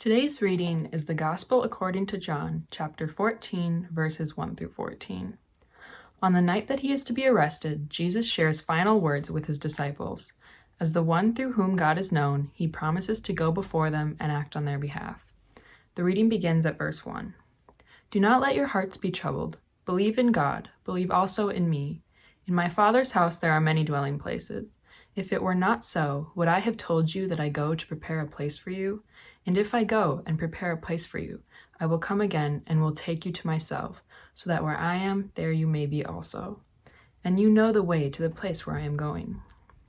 Today's reading is the Gospel according to John, chapter 14, verses 1 through 14. On the night that he is to be arrested, Jesus shares final words with his disciples. As the one through whom God is known, he promises to go before them and act on their behalf. The reading begins at verse 1. Do not let your hearts be troubled. Believe in God. Believe also in me. In my Father's house there are many dwelling places. If it were not so, would I have told you that I go to prepare a place for you? And if I go and prepare a place for you, I will come again and will take you to myself, so that where I am, there you may be also. And you know the way to the place where I am going.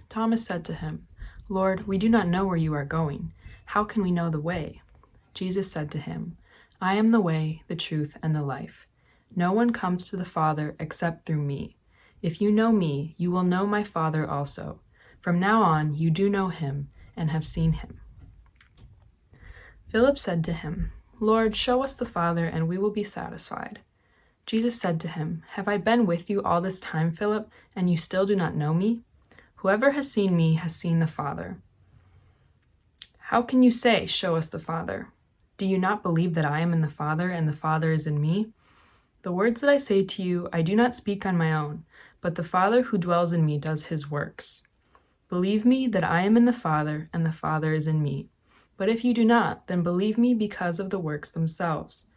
Thomas said to him, Lord, we do not know where you are going. How can we know the way? Jesus said to him, I am the way, the truth, and the life. No one comes to the Father except through me. If you know me, you will know my Father also. From now on, you do know him and have seen him. Philip said to him, Lord, show us the Father, and we will be satisfied. Jesus said to him, Have I been with you all this time, Philip, and you still do not know me? Whoever has seen me has seen the Father. How can you say, Show us the Father? Do you not believe that I am in the Father, and the Father is in me? The words that I say to you, I do not speak on my own, but the Father who dwells in me does his works. Believe me that I am in the Father, and the Father is in me. But if you do not, then believe me because of the works themselves.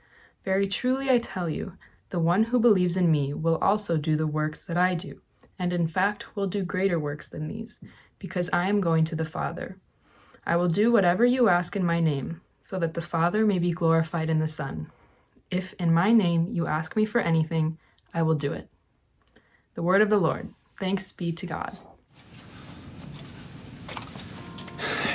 Very truly I tell you, the one who believes in me will also do the works that I do, and in fact will do greater works than these, because I am going to the Father. I will do whatever you ask in my name, so that the Father may be glorified in the Son. If in my name you ask me for anything, I will do it. The word of the Lord. Thanks be to God.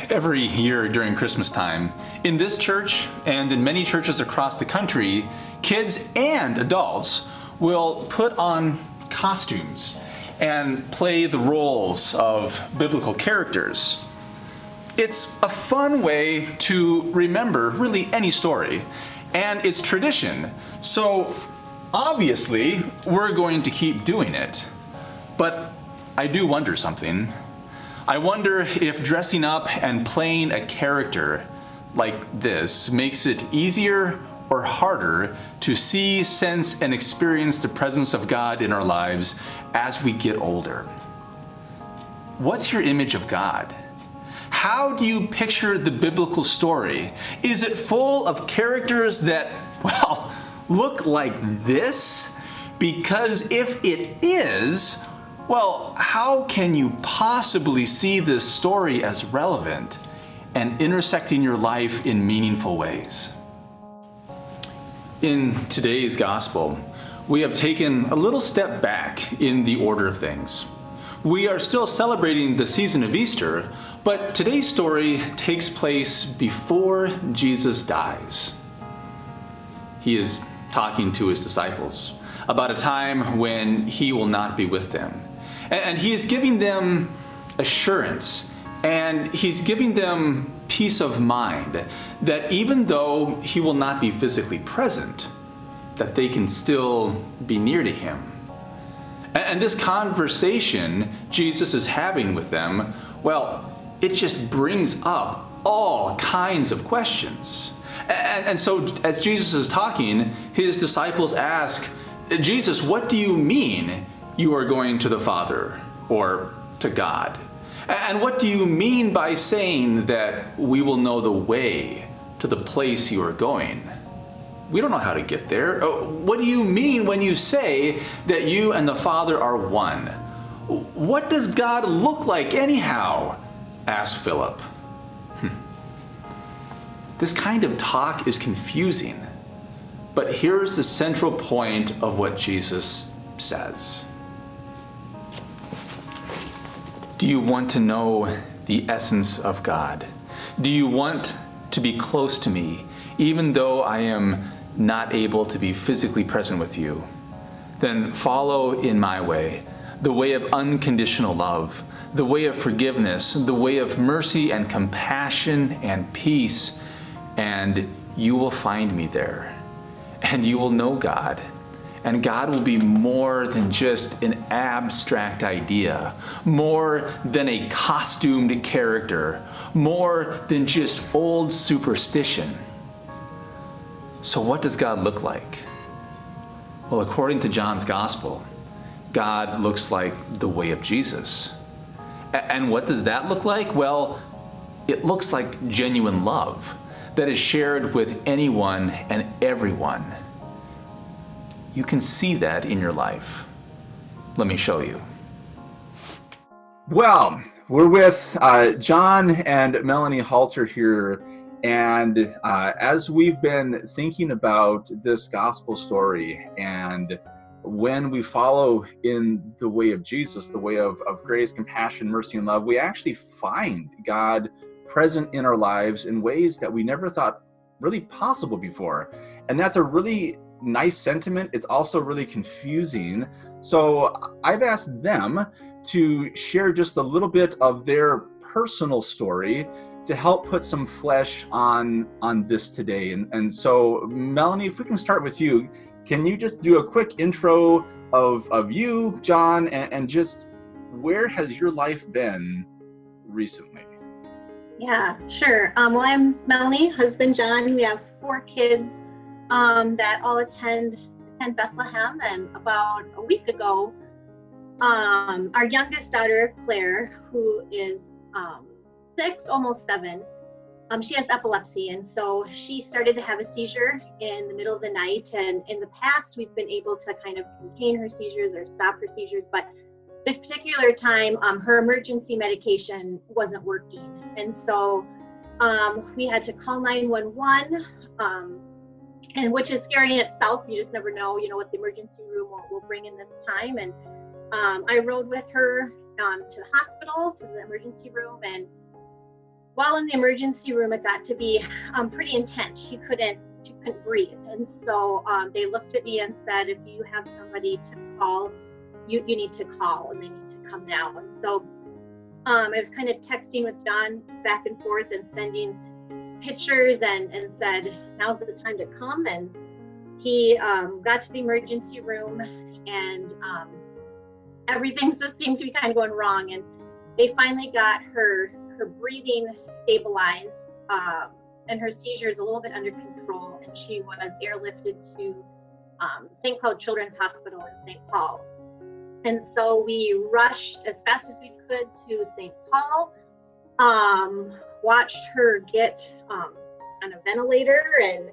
Every year during Christmas time, in this church and in many churches across the country, kids and adults will put on costumes and play the roles of biblical characters. It's a fun way to remember really any story, and it's tradition. So obviously, we're going to keep doing it. But I do wonder something. I wonder if dressing up and playing a character like this makes it easier or harder to see, sense, and experience the presence of God in our lives as we get older. What's your image of God? How do you picture the biblical story? Is it full of characters that, well, look like this? Because if it is, well, how can you possibly see this story as relevant and intersecting your life in meaningful ways? In today's gospel, we have taken a little step back in the order of things. We are still celebrating the season of Easter, but today's story takes place before Jesus dies. He is talking to his disciples about a time when he will not be with them. And he is giving them assurance, and he's giving them peace of mind that even though he will not be physically present, that they can still be near to him. And this conversation Jesus is having with them, well, it just brings up all kinds of questions. And so as Jesus is talking, his disciples ask, Jesus, what do you mean you are going to the Father or to God? And what do you mean by saying that we will know the way to the place you are going? We don't know how to get there. What do you mean when you say that you and the Father are one? What does God look like anyhow? Asked Philip. This kind of talk is confusing, but here's the central point of what Jesus says. Do you want to know the essence of God? Do you want to be close to me, even though I am not able to be physically present with you? Then follow in my way, the way of unconditional love, the way of forgiveness, the way of mercy and compassion and peace, and you will find me there. And you will know God. And God will be more than just an abstract idea, more than a costumed character, more than just old superstition. So what does God look like? Well, according to John's Gospel, God looks like the way of Jesus. And what does that look like? Well, it looks like genuine love that is shared with anyone and everyone. You can see that in your life. Let me show you. Well, we're with John and Melanie Halter here. And as we've been thinking about this gospel story, and when we follow in the way of Jesus, the way of grace, compassion, mercy, and love, we actually find God present in our lives in ways that we never thought really possible before. And that's a really nice sentiment. It's also really confusing. So I've asked them to share just a little bit of their personal story to help put some flesh on this today. And so, Melanie, if we can start with you, can you just do a quick intro of you, John, and just where has your life been recently? Yeah, sure. Well, I'm Melanie, husband John. We have 4 kids that all attend Bethlehem. And about a week ago, our youngest daughter, Claire, who is 6, almost 7, she has epilepsy. And so she started to have a seizure in the middle of the night. And in the past, we've been able to kind of contain her seizures or stop her seizures. But this particular time, her emergency medication wasn't working. And so we had to call 911, and which is scary in itself. You just never know, what the emergency room will bring in this time. And I rode with her to the hospital, to the emergency room. And while in the emergency room, it got to be pretty intense. She couldn't breathe. And so they looked at me and said, if you have somebody to call, you need to call, and they need to come now. And so I was kind of texting with John back and forth and sending pictures and said, now's the time to come. And he got to the emergency room, and everything just seemed to be kind of going wrong. And they finally got her breathing stabilized, and her seizures a little bit under control. And she was airlifted to St. Cloud Children's Hospital in St. Paul. And so we rushed as fast as we could to St. Paul, watched her get on a ventilator. And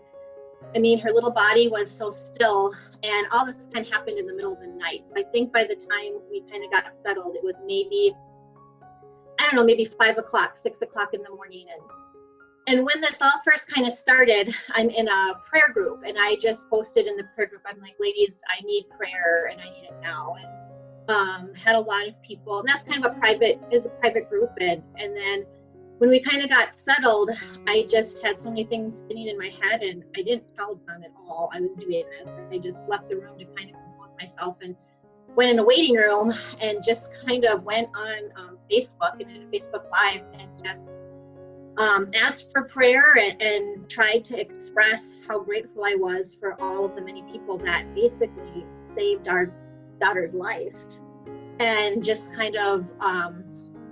I mean, her little body was so still, and all this kind of happened in the middle of the night. So I think by the time we kind of got settled, it was maybe 5 o'clock, 6 o'clock in the morning. And when this all first kind of started, I'm in a prayer group, and I just posted in the prayer group, I'm like, ladies, I need prayer, and I need it now. And had a lot of people, and that's kind of a private group. And then when we kind of got settled, I just had so many things spinning in my head, and I didn't tell John at all I was doing this. I just left the room to kind of compose myself and went in a waiting room and just kind of went on Facebook and did a Facebook Live and just asked for prayer and tried to express how grateful I was for all of the many people that basically saved our daughter's life, and just kind of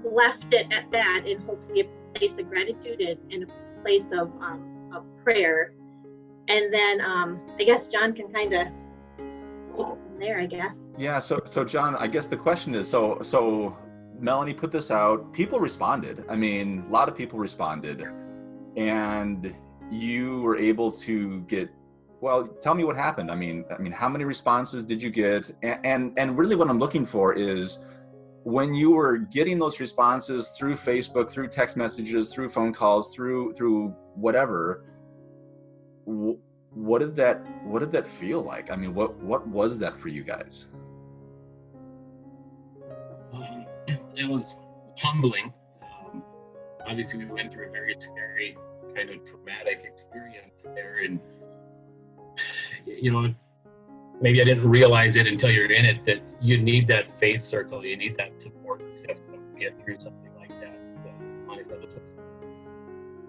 left it at that, and hopefully a place of gratitude and a place of prayer. And then I guess John can kind of take it from there, I guess. Yeah, so John, I guess the question is, so Melanie put this out, people responded. I mean, a lot of people responded, and you were able to get, well, tell me what happened. I mean, how many responses did you get? And really what I'm looking for is, when you were getting those responses through Facebook, through text messages, through phone calls, through whatever, what did that feel like? I mean, what was that for you guys? It was humbling. Obviously, we went through a very scary, kind of traumatic experience there, and maybe I didn't realize it until you're in it, that you need that faith circle, you need that support system to get through something like that. Like I said, it was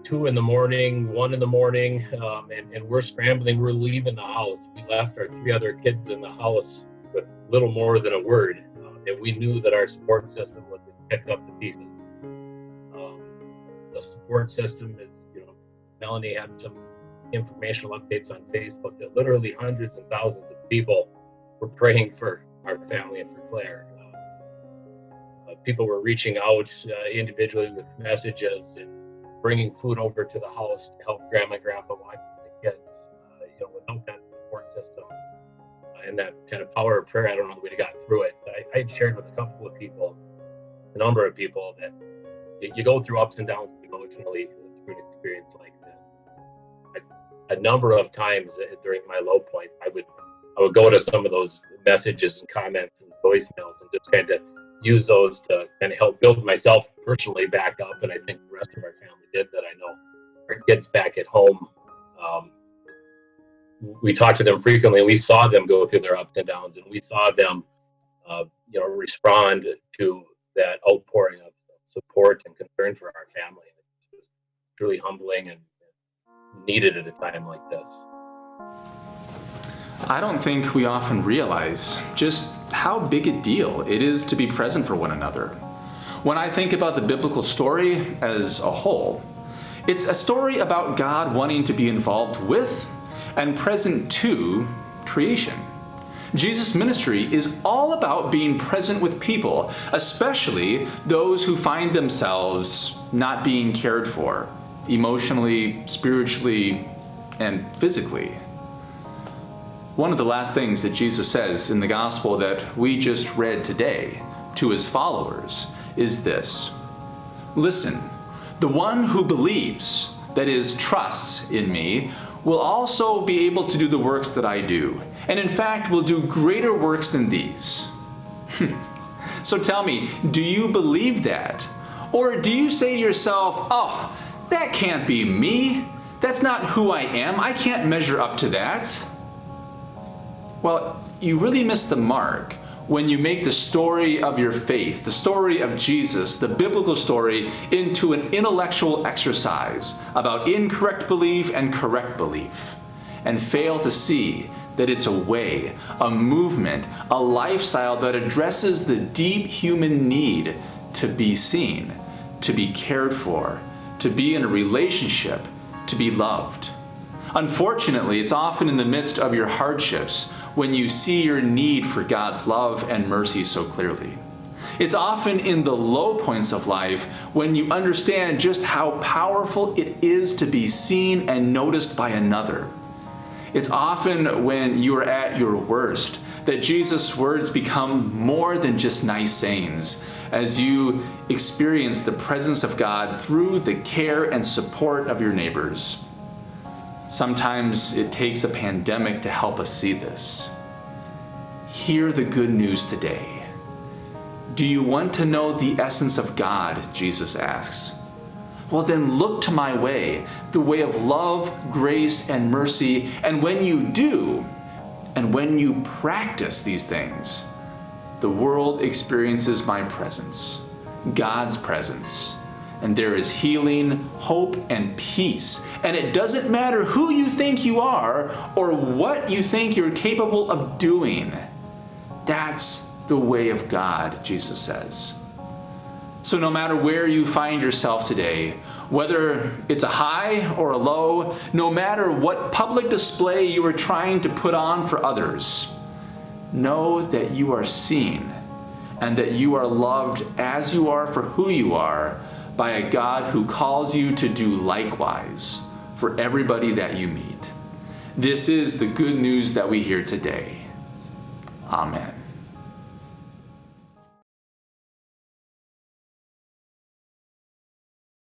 2 in the morning, 1 in the morning, and we're scrambling, we're leaving the house. We left our 3 other kids in the house with little more than a word, and we knew that our support system would pick up the pieces. The support system is, Melanie had some informational updates on Facebook that literally hundreds and thousands of people were praying for our family and for Claire. People were reaching out individually with messages and bringing food over to the house to help Grandma and Grandpa watch the kids. Without that support system and that kind of power of prayer, I don't know that we'd have gotten through it. I shared with a number of people, that you go through ups and downs emotionally through an experience like this. A number of times during my low point, I would go to some of those messages and comments and voicemails and just kind of use those to kind of help build myself personally back up. And I think the rest of our family did that. I know our kids back at home, we talked to them frequently, and we saw them go through their ups and downs, and we saw them, respond to that outpouring of support and concern for our family. It was truly humbling and needed at a time like this. I don't think we often realize just how big a deal it is to be present for one another. When I think about the biblical story as a whole, it's a story about God wanting to be involved with and present to creation. Jesus' ministry is all about being present with people, especially those who find themselves not being cared for, emotionally, spiritually, and physically. One of the last things that Jesus says in the gospel that we just read today to his followers is this: listen, the one who believes, that is, trusts in me, will also be able to do the works that I do, and in fact will do greater works than these. So tell me, do you believe that? Or do you say to yourself, oh, that can't be me. That's not who I am. I can't measure up to that. Well, you really miss the mark when you make the story of your faith, the story of Jesus, the biblical story, into an intellectual exercise about incorrect belief and correct belief, and fail to see that it's a way, a movement, a lifestyle that addresses the deep human need to be seen, to be cared for, to be in a relationship, to be loved. Unfortunately, it's often in the midst of your hardships when you see your need for God's love and mercy so clearly. It's often in the low points of life when you understand just how powerful it is to be seen and noticed by another. It's often when you are at your worst that Jesus' words become more than just nice sayings, as you experience the presence of God through the care and support of your neighbors. Sometimes it takes a pandemic to help us see this. Hear the good news today. Do you want to know the essence of God? Jesus asks. Well, then look to my way, the way of love, grace, and mercy. And when you do, and when you practice these things, the world experiences my presence, God's presence. And there is healing, hope, and peace. And it doesn't matter who you think you are or what you think you're capable of doing. That's the way of God, Jesus says. So no matter where you find yourself today, whether it's a high or a low, no matter what public display you are trying to put on for others, know that you are seen and that you are loved as you are for who you are, by a God who calls you to do likewise for everybody that you meet. This is the good news that we hear today. Amen.